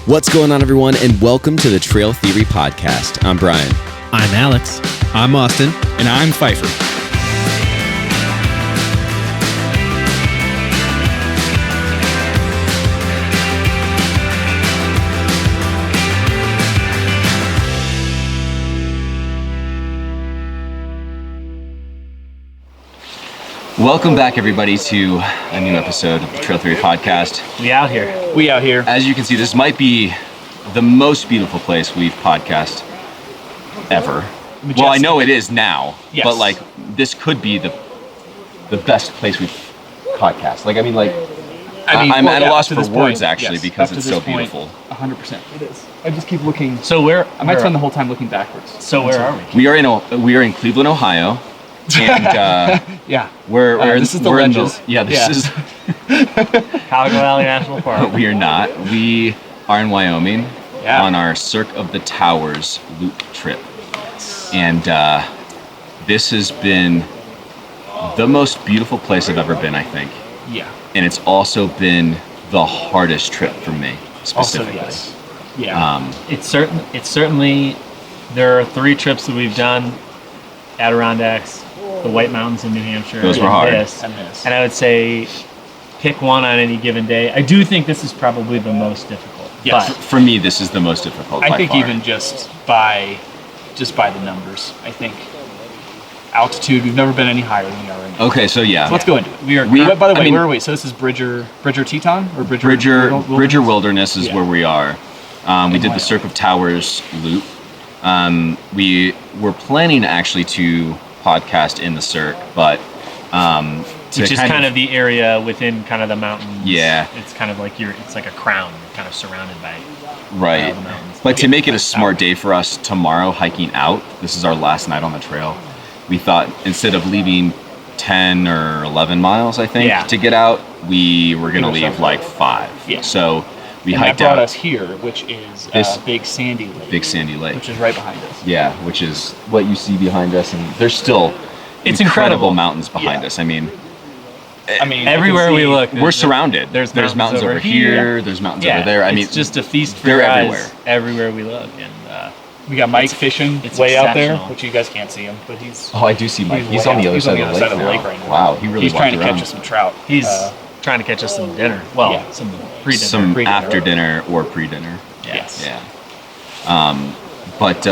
What's going on, everyone, and welcome to the Trail Theory Podcast. I'm Brian. I'm Alex. I'm Austin. And I'm Pfeiffer. Welcome back, everybody, to a new episode of the Trail Theory Podcast. We out here. We out here. As you can see, this might be the most beautiful place we've podcast ever. Majestic. Well, I know it is now, Yes. but like this could be the best place we've podcast. Like, I'm at a loss for words, actually, because it's so beautiful. 100%. It is. I just keep looking. So where? I might spend the whole time looking backwards. So where are we? We are in Cleveland, Ohio, and Yeah. this is the ledges. This is. Cuyahoga Valley National Park. We are not. We are in Wyoming on our Cirque of the Towers loop trip, and this has been the most beautiful place I've ever been, I think. Yeah. And it's also been the hardest trip for me, specifically. Also, yes. Yeah. It's certainly. There are 3 trips that we've done: Adirondacks, the White Mountains in New Hampshire. Those were hard. And I would say, pick one on any given day. I do think this is probably the most difficult. Yes. But For me, this is the most difficult. I by think far. even just by the numbers. I think altitude. We've never been any higher than we are right now. Okay, so yeah. So let's go into it. By the way, where are we? So this is Bridger Teton or Bridger Wilderness is Yeah. where we are. We did the Cirque of Towers loop. We were planning actually to podcast in the Cirque, but which is kind of the area within kind of the mountains. Yeah. It's kind of like it's like a crown. You're kind of surrounded by right. the mountains. But to make it a smart day for us tomorrow hiking out, this is our last night on the trail. We thought instead of leaving 10 or 11 miles, I think, to get out, we were going to leave like 5. Yeah. So we and hiked that brought out us here, which is this Big Sandy Lake. Big Sandy Lake. Which is right behind us. Yeah, which is what you see behind us, and there's still It's incredible incredible. mountains behind us. I mean, Everywhere we look, we're surrounded. There's mountains over here. There's mountains over there. I mean, it's just a feast for they're your eyes everywhere. everywhere we look. And We got Mike fishing it's way out there, exceptional. which you guys can't see him, but he's oh, I do see Mike. He's way on the out. other He's side on of the the other lake side of the lake right now. Wow, he really he's trying to walked catch around. us some trout. he's trying to catch us some dinner. Well, Yeah. some pre-dinner. Some pre-dinner. after dinner or pre-dinner. Yes. Yeah. But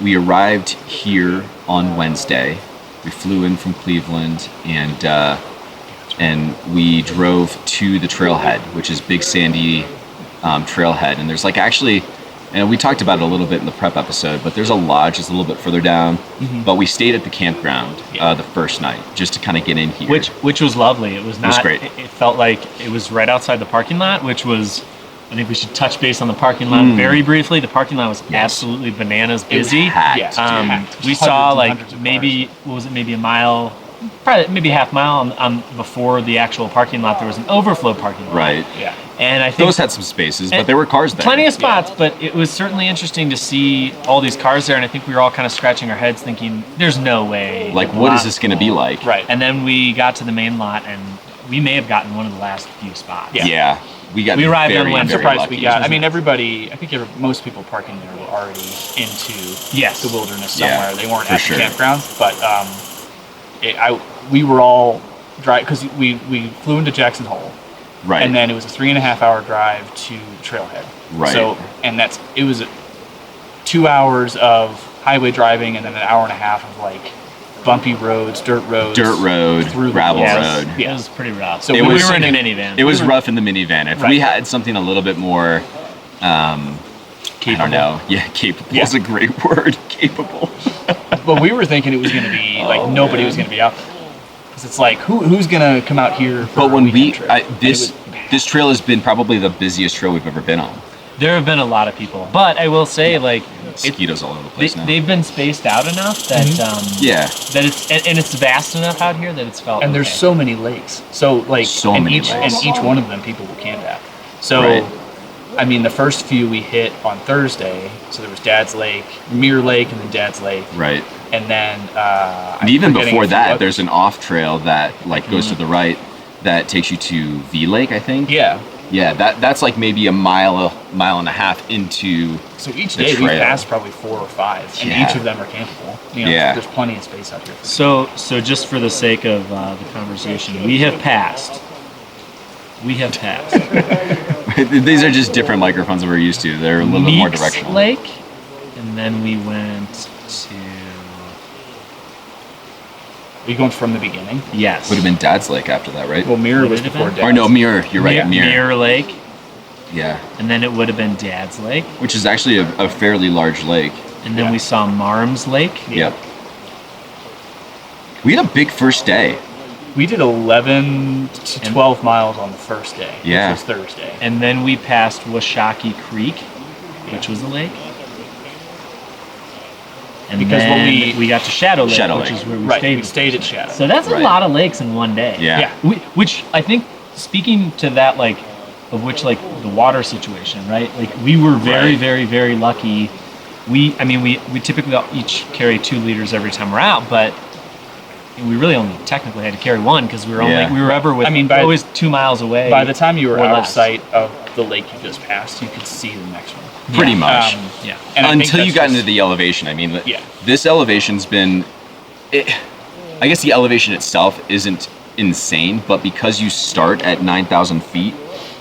we arrived here on Wednesday. We flew in from Cleveland and we drove to the trailhead, which is Big Sandy trailhead. And there's like actually, and we talked about it a little bit in the prep episode, but there's a lodge just a little bit further down. Mm-hmm. But we stayed at the campground the first night just to kind of get in here. Which was lovely. It was not. great. It felt like it was right outside the parking lot, which was. I think we should touch base on the parking lot very briefly. The parking lot was absolutely bananas busy. packed. Yes. We saw like maybe maybe a mile, probably maybe half mile on before the actual parking lot. There was an overflow parking lot. Right. Yeah. And I think Those had some spaces, but there were cars there. plenty of spots, but it was certainly interesting to see all these cars there. And I think we were all kind of scratching our heads, thinking, "There's no way." Like, what is this going to be like? Right. And then we got to the main lot, and we may have gotten one of the last few spots. Yeah. We arrived very, on Wednesday. I'm very surprised lucky. we got. I mean, everybody. I think most people parking there were already into the wilderness somewhere. Yeah, They weren't for at sure. the campgrounds, but we were all drive because we flew into Jackson Hole, Right. and then it was a 3.5-hour drive to Trailhead. Right. So it was 2 hours of highway driving and then an hour and a half of like bumpy roads, dirt road, through the gravel woods. road. It was pretty rough. So we we were were in a thinking- minivan. It was rough in the minivan. If we Right. had something a little bit more, I don't know. Yeah, capable is a great word. Capable. But we were thinking it was going to be like nobody was going to be out there. Because it's like, who's going to come out here for But a when weekend trip? And it this was trail has been probably the busiest trail we've ever been on. There have been a lot of people, but I will say, like, Mosquitoes all over the place now. they've been spaced out enough that Yeah. that it's and it's vast enough out here that it's felt. And there's okay. so many lakes. So like, So and many each lakes. and each one of them people will camp at. So, Right. I mean, the first few we hit on Thursday. So there was Dad's Lake, Mirror Lake, and then Dad's Lake. Right. And then And even before that, there's there's an off trail that like goes to the right that takes you to V Lake, I think. Yeah. Yeah, that's like maybe a mile and a half into. So each the day we trail. passed probably 4 or 5, and Yeah. each of them are campable. You know, Yeah. there's plenty of space out here. So just for the sake of the conversation, we have passed. These are just different microphones that we're used to. They're a little bit more Meeks directional. Lake, and then we went to Are you going from the beginning? yes, Would have been Dad's Lake after that, right? Well, Mirror Would was it have before been? Dad's. Or no, Mirror. You're right, Mirror. Mirror Lake, Yeah, and then it would have been Dad's Lake, which is actually a fairly large lake. and then Yeah. we saw Marm's Lake. Yep. We had a big first day. We did 11 to 12 miles on the first day, Yeah. which was Thursday. And then we passed Washakie Creek, which was a lake. And Because what then we got to Shadow Lake, Shadow which Lake. is where we Right, stayed. we stayed at Shadow. So that's a Right. lot of lakes in one day. Yeah. Yeah. Which I think, speaking to that, like, of which, like, the water situation, right? Like, we were very, Right. very, very lucky. We typically each carry 2 liters every time we're out, but we really only technically had to carry 1 because we were Yeah. we were ever with, I mean, by- always 2 miles away. By the time you were or out of less. sight of the lake you just passed, you could see the next one. Pretty Yeah. much. Yeah. And I think Until you that's got just- into the elevation. I mean, Yeah. this elevation's been. I guess the elevation itself isn't insane, but because you start at 9,000 feet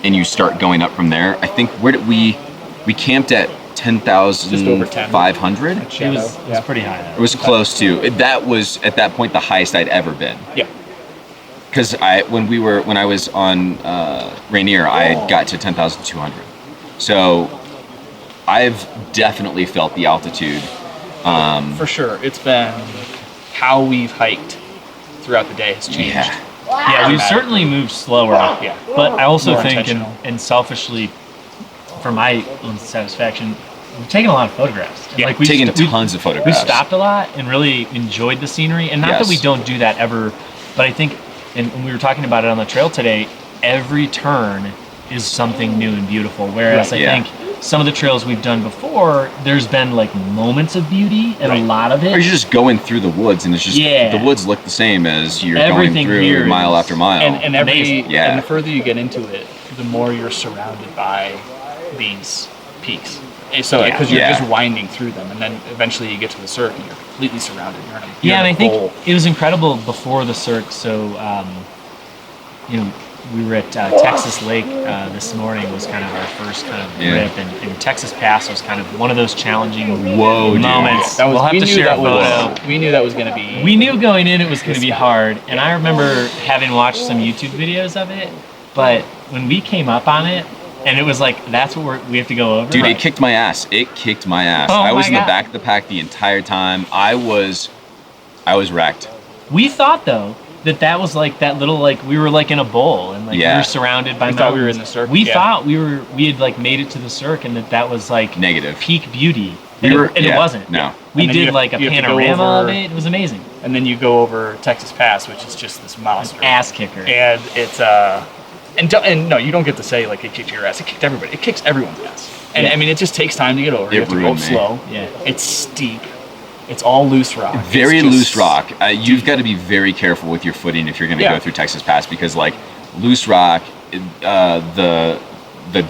and you start going up from there, I think we camped at Just over 10. 10,500. At It Shadow. was pretty high. It was close to. That was at that point the highest I'd ever been. Yeah. Because when I was on Rainier, I got to 10,200. So I've definitely felt the altitude. For sure. It's been how we've hiked throughout the day has changed. Yeah. Yeah, we've certainly moved slower. Yeah. But I also More think, intentional. and selfishly, for my own satisfaction, we've taken a lot of photographs. And, Yeah, like, we've Taking st- we- tons of We photographs. stopped a lot and really enjoyed the scenery. And not that Yes. we don't do that ever, but I think, and we were talking about it on the trail today, every turn is something new and beautiful. Whereas Right, I yeah. think some of the trails we've done before, there's been like moments of beauty, and Right. a lot of it. Or you're just going through the woods, and it's just Yeah. the woods look the same as you're Everything going here through mile is- after mile. And every Amazing. Yeah. and the further you get into it, the more you're surrounded by these peaks. And so Yeah. because you're Yeah. just winding through them, and then eventually you get to the Cirque, and you're completely surrounded. You're in a, Yeah, and I think bowl. it was incredible before the Cirque. So, we were at Texas Lake this morning. Was kind of our first kind of Yeah. trip, and Texas Pass was kind of one of those challenging Whoa, dude. moments. That was, we'll have we to knew share a that was photo. we knew that was going to be. We knew going in it was going to be hard, and I remember having watched some YouTube videos of it. But when we came up on it, and it was like, that's what we have to go over. Dude, it kicked my ass. It kicked my ass. Oh I was my in the God. back of the pack the entire time. I was wrecked. We thought though that was like that little, like, we were like in a bowl, and like we Yeah. were surrounded by We mountains. thought we were in the Cirque, We yeah. thought we had like made it to the Cirque, and that was like Negative. peak beauty. We And, were- it yeah, wasn't. no. We And then you did have- like a you have to go panorama of over- it. It was amazing. And then you go over Texas Pass, which is just this monster. Ass kicker. And it's and no, you don't get to say like it kicked your ass. It kicked everybody. It kicks everyone's ass. And Yeah. I mean, it just takes time to get over. It You have to go ruined me. slow. Yeah. It's steep. It's all loose rock. It's Very just- loose rock. You've got to be very careful with your footing if you're going to Yeah. go through Texas Pass, because like loose rock, the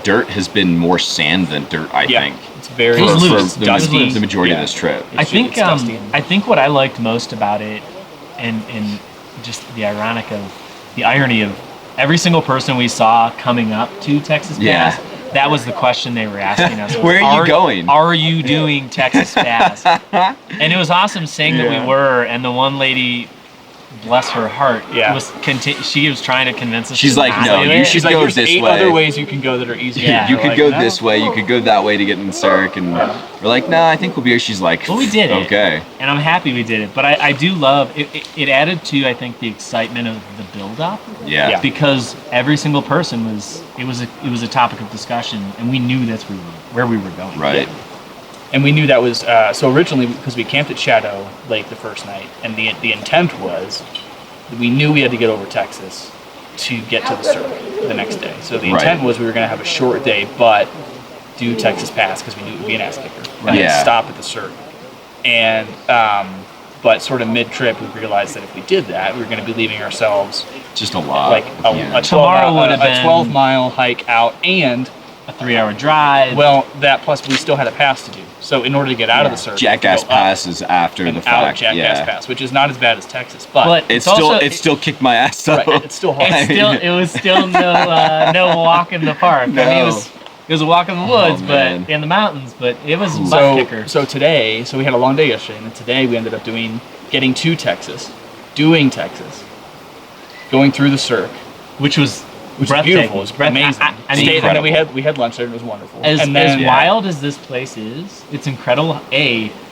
dirt has been more sand than dirt. I Yeah. think It's very It was for loose. the, Dusty. the majority Yeah. of this trip. I think it's dusty. I think what I liked most about it, and just the irony of every single person we saw coming up to Texas Yeah. Pass, that was the question they were asking us. Where are you going? Are you doing Texas Pass? And it was awesome saying that Yeah. we were, and the one lady, bless her heart, Yeah. she was trying to convince us. She's to like, not no, do you it. should She's like, go there's this 8 way. other ways you can go that are easier. Yeah. You We're could like, go no. this way, you could go that way to get in the Cirque, and we're like, nah, I think we'll be here. She's like, Well, we did it. Okay. And I'm happy we did it. But I do love it. It added to, I think, the excitement of the build-up. Yeah. Yeah. Because every single person it was a topic of discussion, and we knew that's where we were going. Right. And we knew that was so originally because we camped at Shadow Lake the first night, and the intent was that we knew we had to get over Texas to get to the Cirque the next day. So the Right. intent was we were going to have a short day, but do Texas Pass because we knew it would be an ass kicker. Right. And Yeah. stop at the Cirque. And but sort of mid-trip, we realized that if we did that, we were going to be leaving ourselves Just a lot. Like Yeah. a Tomorrow would have a been 12-mile hike out, and a 3-hour drive. well, that plus we still had a pass to do. So in order to get out of the circuit, Jackass Pass is after and the out fact. Jackass Pass, which is not as bad as Texas, but It still kicked my ass though. right, it's still hard. it was still no walk in the park. No. I mean, it was a walk in the woods, man. but in the mountains. But it was butt kicker. So today, we had a long day yesterday, and then today we ended up getting to Texas, doing Texas, going through the Cirque, which was which is breathtaking. beautiful. It's amazing. I mean, And then we had lunch there, and it was wonderful. as wild. wild as this place is, it's incredible.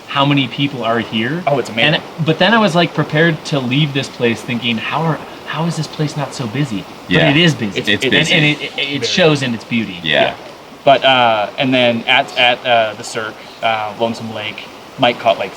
How many people are here? Oh, it's amazing. But then I was like prepared to leave this place thinking, how is this place not so busy? Yeah. But it is busy. It's busy. And it shows in its beauty. Yeah. But and then at the Cirque, Lonesome Lake, Mike caught like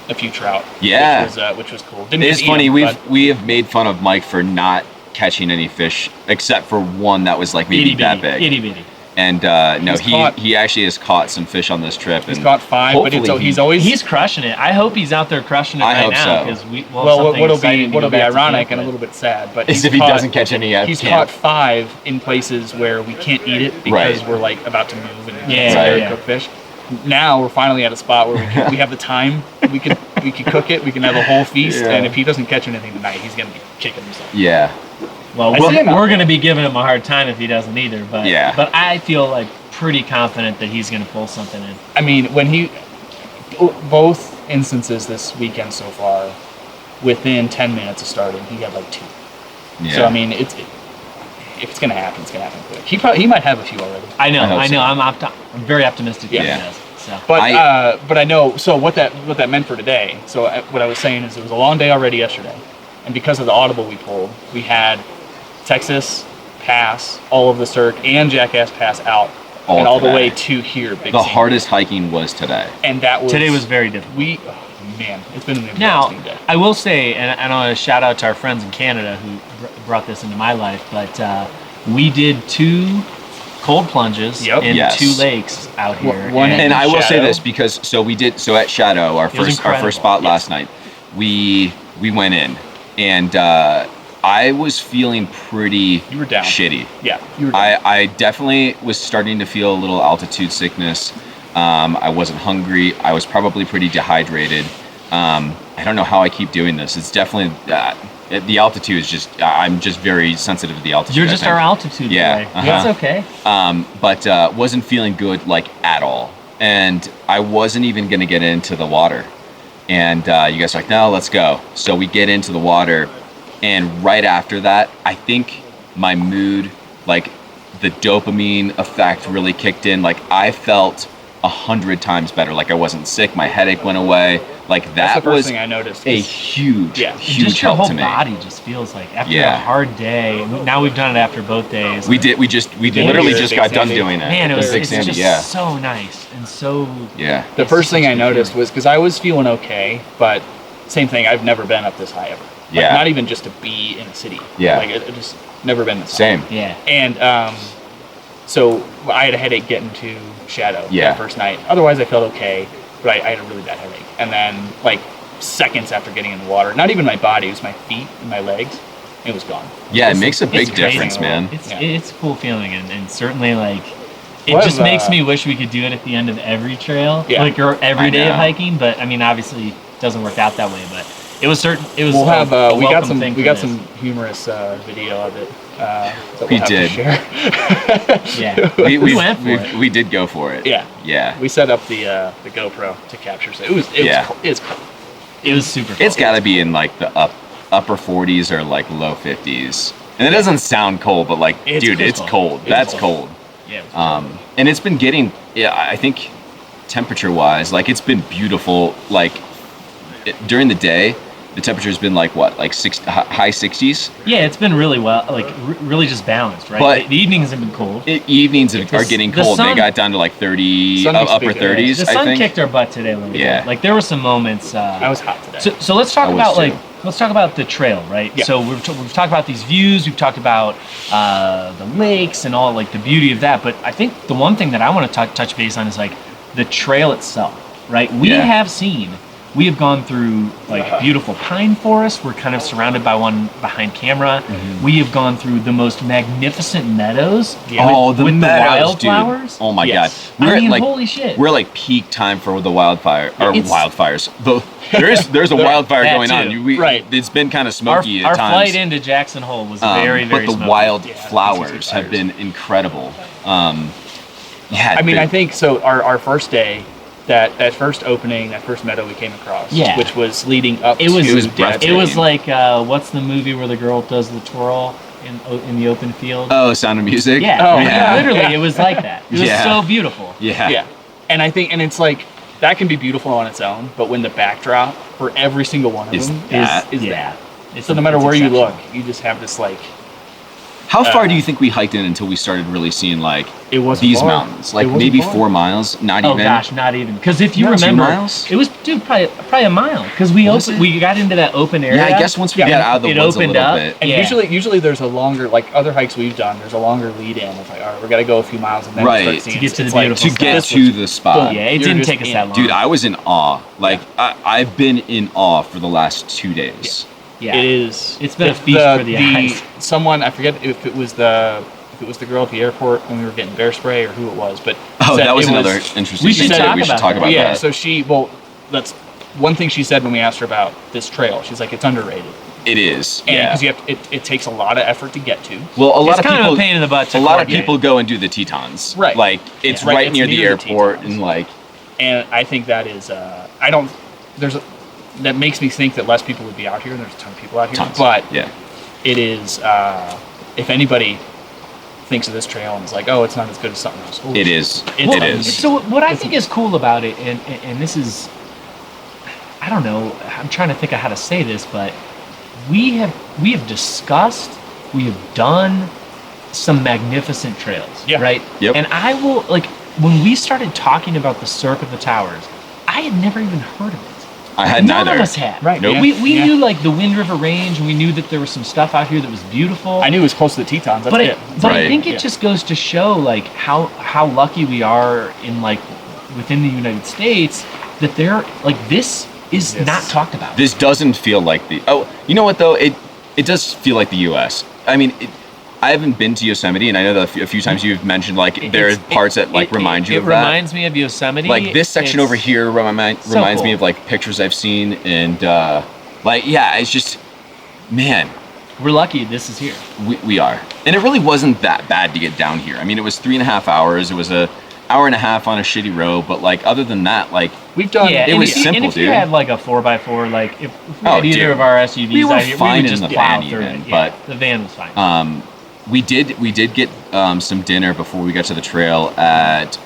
a few trout. Yeah. which was cool. Didn't It's eat funny. them, We have made fun of Mike for not catching any fish except for one that was like maybe that big. Itty bitty. And no, he actually has caught some fish on this trip. He's and caught 5, but he's always he's crushing it. I hope he's out there crushing it I right hope now so. because what'll be ironic and a little bit sad, but is if he doesn't catch any at he's camp. caught 5 in places where we can't eat it because Right. we're like about to move and Yeah. cook fish. Now we're finally at a spot where we have the time. We could cook it. We can have a whole feast. Yeah. And if he doesn't catch anything tonight, he's gonna be kicking himself. Yeah. Well, I see him out we're there. going to be giving him a hard time if he doesn't either. But Yeah. but I feel like pretty confident that he's going to pull something in. I mean, when both instances this weekend so far, within 10 minutes of starting, he had like 2. Yeah. So I mean, if it's gonna happen, it's gonna happen quick. He might have a few already. I know. I hope so. I'm very optimistic that Yeah. he does. So. But I know. So what that meant for today. So what I was saying is it was a long day already yesterday, and because of the audible we pulled, we had Texas Pass, all of the Cirque, and Jackass Pass out, All and all the today. way to here. Big The Sandy. hardest hiking was today. And that was Today was very difficult. Man, it's been an Now, interesting day. I will say, and I want to shout out to our friends in Canada who brought this into my life, but we did 2 cold plunges Yep. in Yes. 2 lakes out here. One And I will say Shadow. this because so at Shadow, our was first incredible. spot Yes. last night, we went in, and I was feeling pretty You were down. shitty. Yeah, you were down. I definitely was starting to feel a little altitude sickness. I wasn't hungry. I was probably pretty dehydrated. I don't know how I keep doing this. It's definitely the altitude is just. I'm just very sensitive to the altitude. You're I just think. our altitude Yeah, boy. uh-huh. That's okay. But wasn't feeling good like at all, and I wasn't even gonna get into the water. And you guys are like, no, let's go. So we get into the water, and right after that, I think my mood, like the dopamine effect, really kicked in. Like I felt 100 times better. Like I wasn't sick. My headache went away. Like That's that the first was thing I noticed. a is- huge Yeah. huge Just your help whole to me. body just feels like after Yeah. a hard day. Now we've done it after both days. We and literally here, just Big got done Sandy. doing it. Man, Big it's Sandy, just yeah. so nice and so. Yeah. The It's first thing such I a good noticed feeling. was because I was feeling okay, but same thing. I've never been up this high ever. Like, Yeah. not even just to be in a city. Yeah. Like it just never been this high. Same. Yeah. And so I had a headache getting to Shadow Yeah. that first night. Otherwise, I felt okay, but I had a really bad headache. And then, like seconds after getting in the water, not even my body, it was my feet and my legs. It was gone. Yeah, it makes a It's big crazy. difference, man. It's a cool feeling, and certainly like it What just if, makes me wish we could do it at the end of every trail, Yeah. like or every I day of know. hiking. But I mean, obviously, it doesn't work out that way. But it was certain. It was. We'll have we got welcome some thing we for got this. some humorous video of it. That We we'll have did. To share. Yeah. We went for it. We did go for it. Yeah. Yeah. We set up the GoPro to capture. So it's Yeah. it's cool. It was super. Cool. It's got to be in like the upper 40s or like low 50s. And it doesn't sound cold, but like, It's dude, cold. it's cold. It's That's cold. cold. Yeah. And it's been getting, yeah, I think temperature-wise, like it's been beautiful. Like during the day, the temperature's been like what, like high 60s. Yeah, it's been really well, like really just balanced, right? But- the evenings have been cold. Evenings are getting the cold. sun- They got down to like 30, Sun makes a upper big difference. 30s, The I sun think. kicked our butt today a little Yeah. bit. Like there were some moments. I was hot today. So let's talk I was about too. like let's talk about the trail, right? Yeah. So we've talked about these views. We've talked about the lakes and all like the beauty of that. But I think the one thing that I want to touch base on is like the trail itself, right? We Yeah. have seen We have gone through like beautiful pine forests. We're kind of surrounded by one behind camera. We have gone through the most magnificent meadows. Oh, the with meadows, the wildflowers. dude. Oh my God. I mean, holy shit. We're like peak time for the wildfires. There's a wildfire going on. It's been kind of smoky our at times. flight into Jackson Hole was very but the smoky. wildflowers have been incredible. I mean, I think so. Our first day, that first opening, that first meadow we came across, which was leading up. It was breathtaking. It was like what's the movie where the girl does the twirl in the open field? Oh, Sound of Music. Yeah. Literally, it was like that. It was so beautiful. Yeah. And I think, and it's like that can be beautiful on its own, but when the backdrop for every single one of them is that. So no matter where you look, you just have this like. How far do you think we hiked in until we started really seeing like these far. mountains? Like maybe 4 miles, not even. Oh gosh, not even. Because if you remember, 2 miles? it was probably a mile. Because we got into that open area. Yeah, I guess once we got out of the woods a little bit. And usually there's a longer, like other hikes we've done, there's a longer lead in. It's like, all right, we got to go a few miles and then start seeing to get to the to beautiful get to the spot. Yeah, it didn't take us that long. Dude, I was in awe. Like I've been in awe for the last 2 days. Yeah, it is. It's been a feast for the eyes. Someone, I forget if it was the girl at the airport when we were getting bear spray or who it was, but that was another interesting. We should talk about that. Yeah, so that's one thing she said when we asked her about this trail. She's like, it's underrated. It is, because it takes a lot of effort to get to. Well, it's kind of a pain in the butt. A lot of people go and do the Tetons, right? Like it's right near the airport, and like. And I think that is, that makes me think that less people would be out here, and there's a ton of people out here. But it is, if anybody thinks of this trail and is like, oh, it's not as good as something else. It is. It is. So what I think is cool about it, and this is, I don't know, I'm trying to think of how to say this, but we have discussed, we have done some magnificent trails, right? Yep. And I will, like, when we started talking about the Cirque of the Towers, I had never even heard of it. I had neither. None of us had. Right. Nope. We knew like the Wind River Range, and we knew that there was some stuff out here that was beautiful. I knew it was close to the Tetons. That's it. But I think it just goes to show like how lucky we are in like within the United States that they're like this is not talked about. This doesn't feel like the. Oh, you know what though? It does feel like the U.S. I mean. I haven't been to Yosemite, and I know that a few times you've mentioned like there are parts that like remind you of that. It reminds me of Yosemite. Like this section over here reminds me of like pictures I've seen, and it's just, man. We're lucky this is here. We are, and it really wasn't that bad to get down here. I mean, it was 3.5 hours. It was an hour and a half on a shitty road, but like other than that, like we've done. It was simple, and if dude. you had like a 4x4, like if we had either of our SUVs, we were out here, fine we would just in the plow van through even, it. but the van was fine. We did get some dinner before we got to the trail at,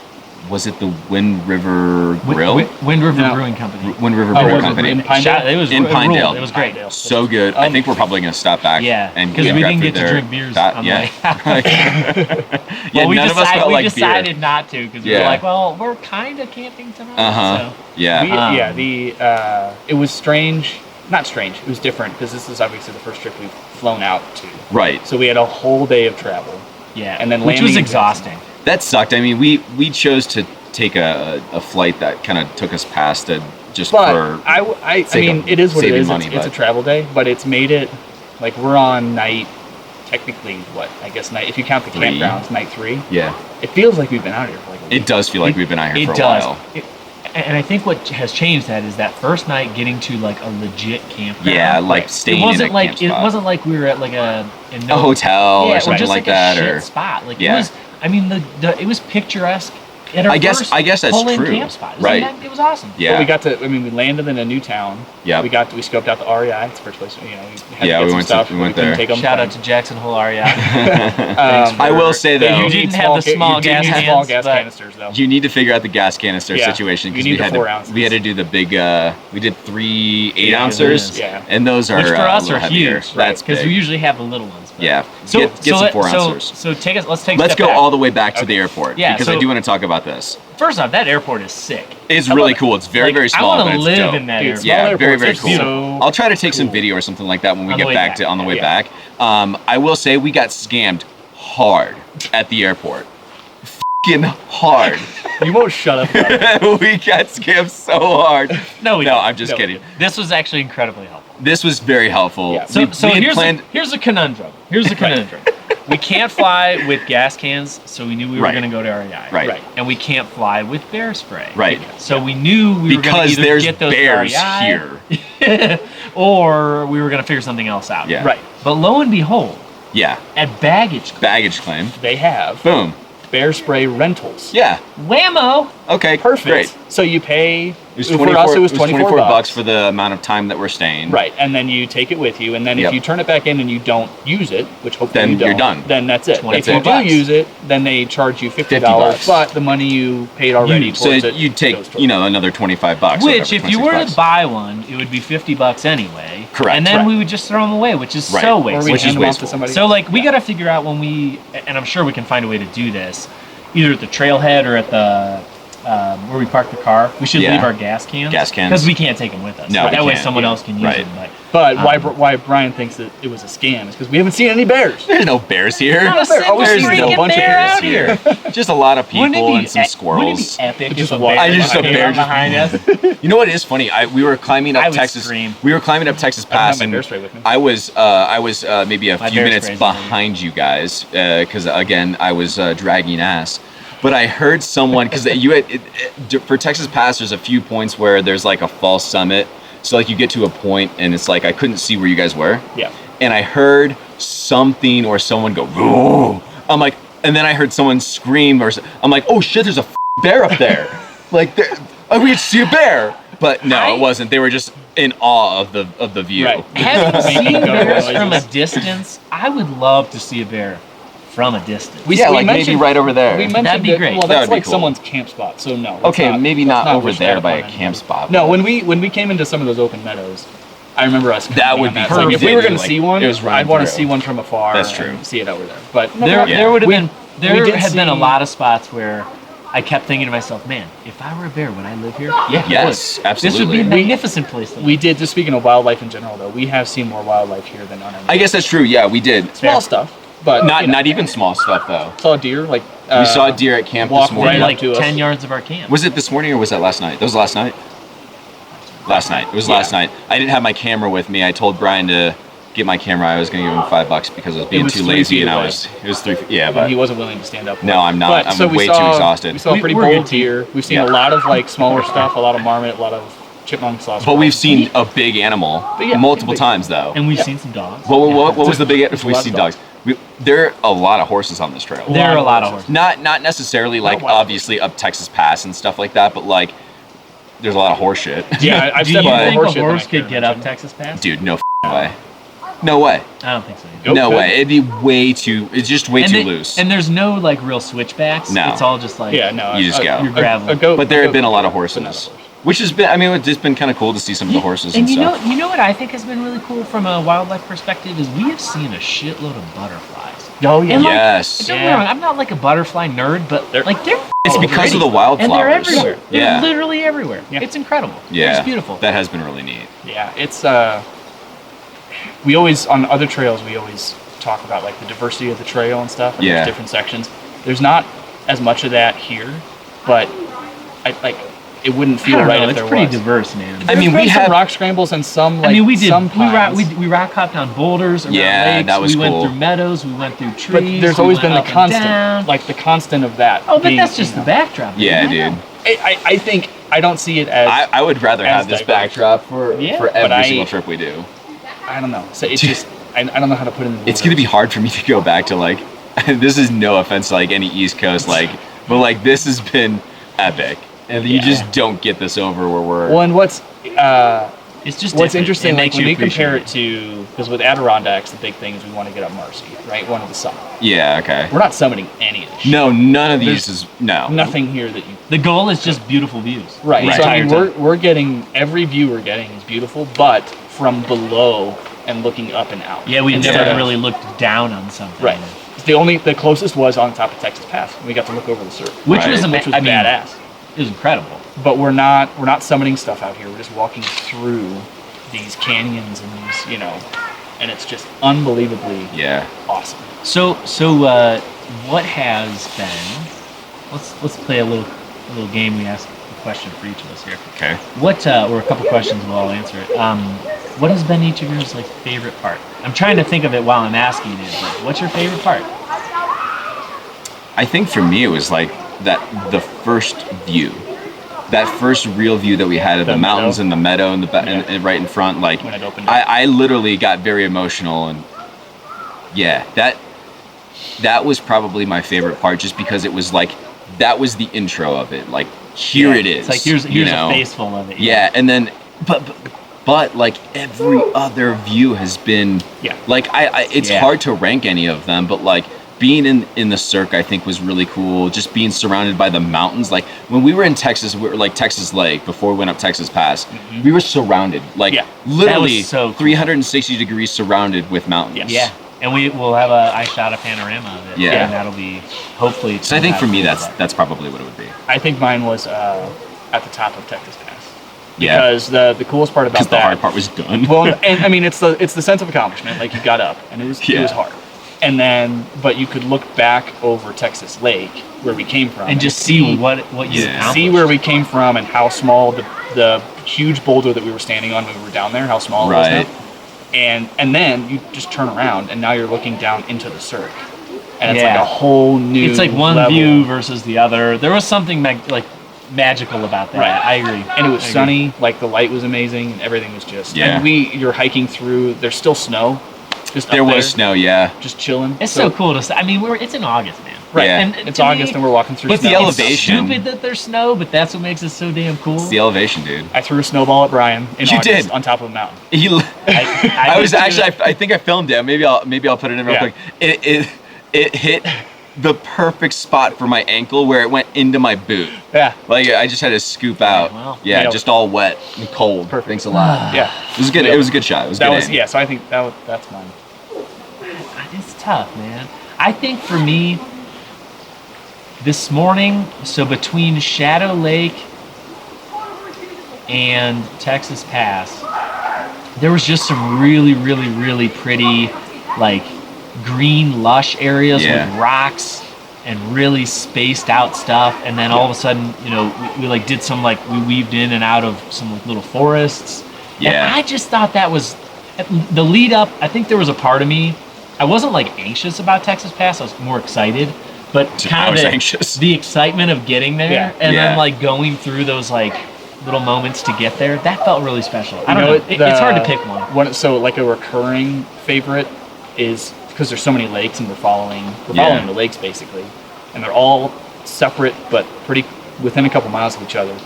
was it the Wind River Grill? Wind River Brewing Company. Wind River Brewing Company. In Pinedale? It was in Pinedale. It was great. So good. I think we're probably going to stop back. Yeah, because we didn't get to drink beers on the way. Well, none of us felt like beer. We decided not to because we were like, well, we're kind of camping tonight. So. Yeah. It was strange. Not strange. It was different because this is obviously the first trip we've flown out to. Right. So we had a whole day of travel. Yeah. And then which was exhausting. That sucked. I mean, we chose to take a flight that kind of took us past it I mean, it is what it is. It's a travel day, but it's made it like we're on night. Technically, if you count the campgrounds, night 3. Yeah. It feels like we've been out here for like a week. It does feel like we've been out here for a while. And I think what has changed that is that first night getting to like a legit campground. Yeah, like staying in a camp spot. It wasn't like we were at like a hotel or something just like that, or a shit spot. Like it was. I mean, it was picturesque. I guess that's true. Camp spot. Right. It was awesome. Yeah. So we landed in a new town. Yeah. We scoped out the REI. It's the first place. We went there. Shout out to Jackson Hole REI. I will say though, you didn't have the small gas canisters though. You need to figure out the gas canister situation because we had to do the big. We did 3 8-ounces. Yeah. And those are which for us are heavier. huge. That's because we usually have the little ones. Yeah. Get some 4-ounces. So let's take. Let's go all the way back to the airport. Yeah. Because I do want to talk about this. First off, that airport is sick. It's really cool. It's very, very small. I want to live in that airport. Yeah, very, very cool. So I'll try to take some video or something like that when we get back on the way back. I will say we got scammed hard at the airport. fucking hard. You won't shut up about it. We got scammed so hard. No, I'm just kidding. This was actually incredibly helpful. This was very helpful. Yeah. So, We had here's a conundrum. Here's a conundrum. We can't fly with gas cans, so we knew we were Right. going to go to REI. Right. And we can't fly with bear spray. Right. So we knew we were going to because either there's get those bears REI, here. or we were going to figure something else out. Yeah. Right. But lo and behold, Yeah. at baggage claim, Baggage claim. They have Boom. bear spray rentals. Yeah. whammo! Okay. Perfect. Great. So you pay. It was for 24, us, it was 24 bucks for the amount of time that we're staying. Right, and then you take it with you, and then Yep. if you turn it back in and you don't use it, which hopefully Then you don't, you're done. then that's it. 24 If you bucks. do use it, then they charge you $50, $50. but the money you paid already So towards it you'd take, goes towards another 25 bucks. Which, whatever, if you were 26 to buy one, it would be $50 anyway. Correct. And then Right. we would just throw them away, which is Right. so Or we wasteful. Which is hand them off wasteful. to somebody. So, like, we got to figure out when and I'm sure we can find a way to do this, either at the trailhead or at the where we park the car. We should Yeah. leave our gas cans. Gas cans. Because we can't take them with us. No, we that way can't. someone Yeah. else can use Right. them. But Um, why Brian thinks that it was a scam is because we haven't seen any bears. There's no bears here. Not a There always single seems to be a freaking bunch of bear bears out here. Just a lot of people Wouldn't it be and some squirrels. Wouldn't it be epic Just if a walk- bear I just a came bear up just- behind us? You know what is funny? We were climbing I up would Texas. scream. We were climbing up Texas I don't have Pass, my and bear spray with me. I was maybe a My few bear minutes spray's on me. behind you guys because again I was dragging ass. But I heard someone because for Texas Pass, there's a few points where there's like a false summit. So like you get to a point and it's like I couldn't see where you guys were. Yeah. And I heard something or someone go, "Whoa." I'm like, and then I heard someone scream I'm like, oh shit, there's a bear up there. Like we could see a bear. But no, it wasn't. They were just in awe of the view. Right. Having seen Making bears noises. from a distance, I would love to see a bear from a distance. Yeah, we like maybe mentioned- right over there. We mentioned That'd be that- great. Well, That that's would be like cool. someone's camp spot, so no. let's Okay, maybe not over wish there that by a upon camp anyone. spot. No, but- when we came into some of those open meadows, I remember us. That would commenting be on Like, if we perfect. were going to Like, see one, it was running I'd want to through. see one from afar. That's and true. See it over there, but There would have we- been we there did have been a see- lot of spots where I kept thinking to myself, man, if I were a bear, would I live here? Yeah, I Yes, would. absolutely. This would be a magnificent place to live. We did. Just speaking of wildlife in general, though, we have seen more wildlife here than on any I guess that's true. Yeah, we did. small stuff, but Not you know, not even small stuff though. saw a deer. Like We saw a deer at camp walk this morning. Right, up like to us. 10 yards of our camp. Was it this morning or was that last night? That was last night. Last night. It was Yeah. last night. I didn't have my camera with me. I told Brian to get my camera. I was going to give him $5 because I was being was too 3 lazy, feet and away. it was 3 feet. Yeah, But but he wasn't willing to stand up. no, I'm not. But, so I'm we way saw, too exhausted. We saw a pretty we're bold good. deer. We've seen Yeah. a lot of like smaller stuff, a lot of marmot, a lot of chipmunks. Lots But we've seen a big animal yeah, multiple big. times though. And we've Yeah. seen some dogs. What was the big? There's a We've lot seen of dogs. There are a lot of horses on this trail. There are a lot of horses. Not necessarily like wild. obviously up Texas Pass and stuff like that, but like there's a lot of horse shit. Yeah, I've Do you stepped on think more a shit than I horse care could to get up mention. Texas Pass? Dude, no way. No way. I don't think so. Goat No could. way. It'd be way too. It's just way too loose. And there's no like real switchbacks. No. It's all just like Yeah, no, You just go. You're graveling. goat, But there a have been a goat lot of could, but not a horses, horse. which has been. I mean, it's just been kind of cool to see some of the horses and you stuff. know, you know what I think has been really cool from a wildlife perspective is we have seen a shitload of butterflies. Oh yeah. And, like, Yes. Don't get me wrong, I'm not like a butterfly nerd, but They're- like they're It's because of the pretty. wildflowers. And they're everywhere. They're Yeah. literally everywhere. Yeah. It's incredible. Yeah. It's beautiful. That has been really neat. Yeah, it's we always on other trails we always talk about like the diversity of the trail and stuff. And Yeah. There's different sections. There's not as much of that here, but it wouldn't I feel don't right know, if it's there pretty was. diverse, man. I mean, There's we been some have- rock scrambles and some like I mean, we did. some pines. We rock hopped on boulders around Yeah, lakes. that was we went cool. through meadows. We went through trees. but there's we always went been the up and constant, down. like the constant of that. Oh, but being, that's just you the know. backdrop. Yeah, I dude. know. I think I don't see it as I would rather as have this diverse. backdrop for Yeah, for but every I- single trip we do. I don't know. So it's just I don't know how to put it in. It's gonna be hard for me to go back to like. This is no offense to like any East Coast like, but like this has been epic, and you Yeah. just don't get this over where we're. Well, and what's It's just what's different. interesting, It like makes when you we compare it appreciate to, because with Adirondacks, the big thing is we want to get up Marcy, right? One of the summit. Yeah. Okay. We're not summiting any of this. shit. No, none of these There's is no. Nothing here that you. The goal is just beautiful views. Right. The So I entire mean, time. we're getting every view we're getting is beautiful, but from below and looking up and out. Yeah, we Instead never of- really looked down on something. Right. The closest was on top of Texas Pass. We got to look over the Cirque, Which Right. was, which was I mean, badass. it was incredible. But we're not summiting stuff out here. We're just walking through these canyons and these, and it's just unbelievably Yeah. awesome. So what has been let's play a little game. We ask a question for each of us here. Okay. What or a couple questions, we'll all answer it. What has been each of yours like favorite part? I'm trying to think of it while I'm asking it. But what's your favorite part? I think for me it was like the first view, that first real view that we had of the mountains and the meadow and and right in front. Like When it opened I literally got very emotional, and yeah, that was probably my favorite part, just because it was like that was the intro of it. Like here it is. It's like here's a face full of it. Yeah, and then but like every other view has been like it's hard to rank any of them, but like being in the Cirque, I think, was really cool. Just being surrounded by the mountains. Like when we were in Texas, we were like Texas Lake before we went up Texas Pass. We were surrounded, like literally so cool. 360 degrees surrounded with mountains. Yeah, and we'll have I shot a panorama of it. Yeah. And that'll be hopefully. So I think for me, that's probably what it would be. I think mine was at the top of Texas Pass. Yeah. Because the coolest part about that. Because the hard part was done. Well, and I mean, it's the sense of accomplishment. Like you got up, and it was hard. And then, but you could look back over Texas Lake, where we came from, and just see what you accomplished. See where we came from and how small the huge boulder that we were standing on when we were down there, how small it was now. And then you just turn around, and now you're looking down into the Cirque, and it's like a whole new. It's like one level. view versus the other. There was something magical about that. Right. I agree. And it was sunny. Like the light was amazing, and everything was just. Yeah. And you're hiking through. There's still snow. Just there up was snow, just chilling. It's so cool to see. I mean, it's in August, man. Right. Yeah. And it's August, and we're walking through. But snow. the elevation. It's stupid that there's snow, but that's what makes it so damn cool. It's the elevation, dude. I threw a snowball at Brian in You August did. on top of a mountain. I was actually. I think I filmed it. Maybe I'll put it in real quick. It hit the perfect spot for my ankle where it went into my boot. Yeah. Like I just had to scoop out. Wow. Yeah, just all wet and cold. Perfect. Thanks a lot. Yeah. It was good. It was a good shot. It was That good was aim. So I think that's mine. It's tough, man. I think for me, this morning, so between Shadow Lake and Texas Pass, there was just some really, really, really pretty, like, green, lush areas with rocks and really spaced out stuff. And then all of a sudden, we like did some, like, we weaved in and out of some like, little forests. Yeah. And I just thought that was the lead up. I think there was a part of me, I wasn't like anxious about Texas Pass. I was more excited, but kind of anxious. The excitement of getting there and then like going through those like little moments to get there. That felt really special. I don't know. It's hard to pick one. So like a recurring favorite is because there's so many lakes and we're following the lakes basically, and they're all separate but pretty within a couple miles of each other.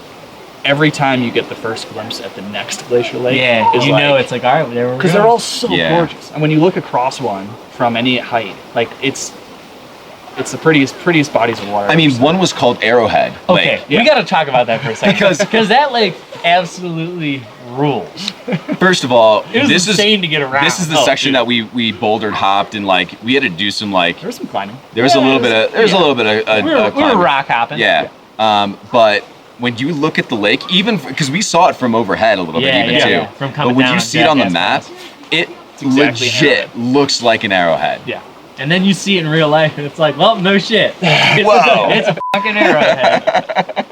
Every time you get the first glimpse at the next glacier lake, it's like, all right, there we go. Because they're all so gorgeous, and when you look across one from any height, like it's the prettiest bodies of water. I mean, one was called Arrowhead Okay, Lake. we got to talk about that for a second because that lake absolutely rules. First of all, It was this insane to get around. This is the section that we bouldered, hopped, and like we had to do some like. There was some climbing. There was a little bit of. We were rock hopping. Yeah. But when you look at the lake, even because we saw it from overhead a little bit, even too. Yeah. From coming but when down you see it on the map, it exactly legit looks like an arrowhead. Yeah. And then you see it in real life, and it's like, well, no shit. Whoa. It's a fucking arrowhead.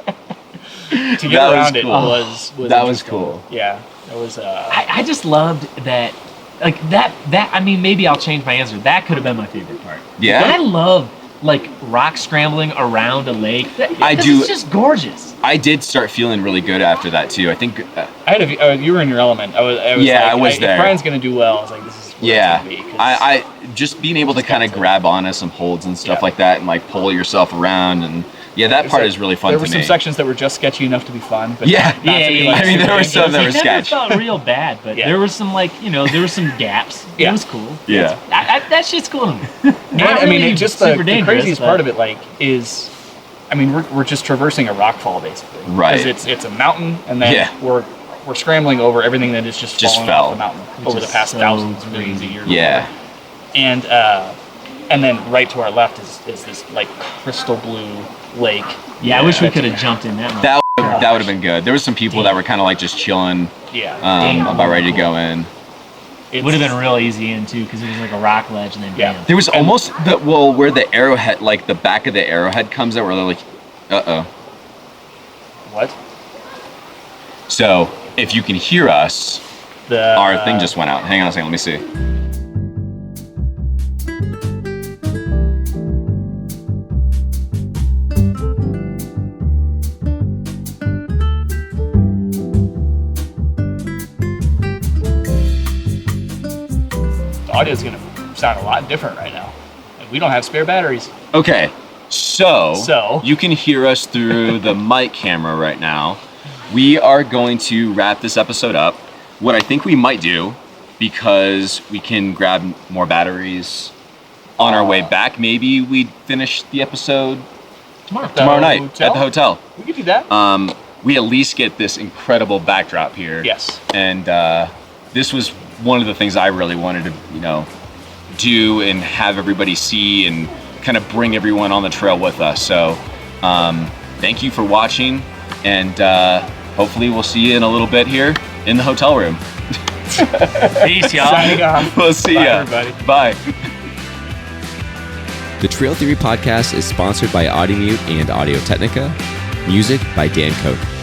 To get around it was that was cool. Yeah, that was. I just loved that, like that. I mean, maybe I'll change my answer. That could have been my favorite part. Yeah. I love like rock scrambling around a lake. I do. It's just gorgeous. I did start feeling really good after that too. I think. I had you were in your element. I was I was there. If Brian's gonna do well, I was like, this is. Yeah, it's gonna be, I just being able to kind of grab onto some holds and stuff like that, and like pull yourself around, and that part is really fun to me. There were some sections that were just sketchy enough to be fun, but yeah. I mean, there were some that were sketch. It never felt real bad, but there was some like there were some gaps. It was cool. Yeah, that shit's cool to me. I mean, it just the craziest but part of it, like, is, I mean, we're just traversing a rock fall basically, right? Because it's a mountain, and then we're scrambling over everything that is just falling off the mountain over the past thousands, millions of years. Yeah, and then right to our left is this like crystal blue lake. Yeah, I wish we could have jumped in that. That would have been good. There was some people that were kind of like just chilling. Yeah. About ready to go in. It would have been real easy in too, because it was like a rock ledge, and then there was almost where the arrowhead, like the back of the arrowhead comes out, where like Uh-oh. What? So, if you can hear us, our thing just went out. Hang on a second, let me see. The audio's gonna sound a lot different right now. And we don't have spare batteries. Okay, so you can hear us through the mic camera right now. We are going to wrap this episode up. What I think we might do, because we can grab more batteries on our way back, maybe we'd finish the episode tomorrow night at the hotel. We could do that. We at least get this incredible backdrop here. Yes. And this was one of the things I really wanted to, do and have everybody see and kind of bring everyone on the trail with us. So thank you for watching, and hopefully we'll see you in a little bit here in the hotel room. Peace, y'all. Signing off. We'll see Bye, ya. everybody. Bye. The Trail Theory Podcast is sponsored by Audimute and Audio Technica. Music by Dan Cote.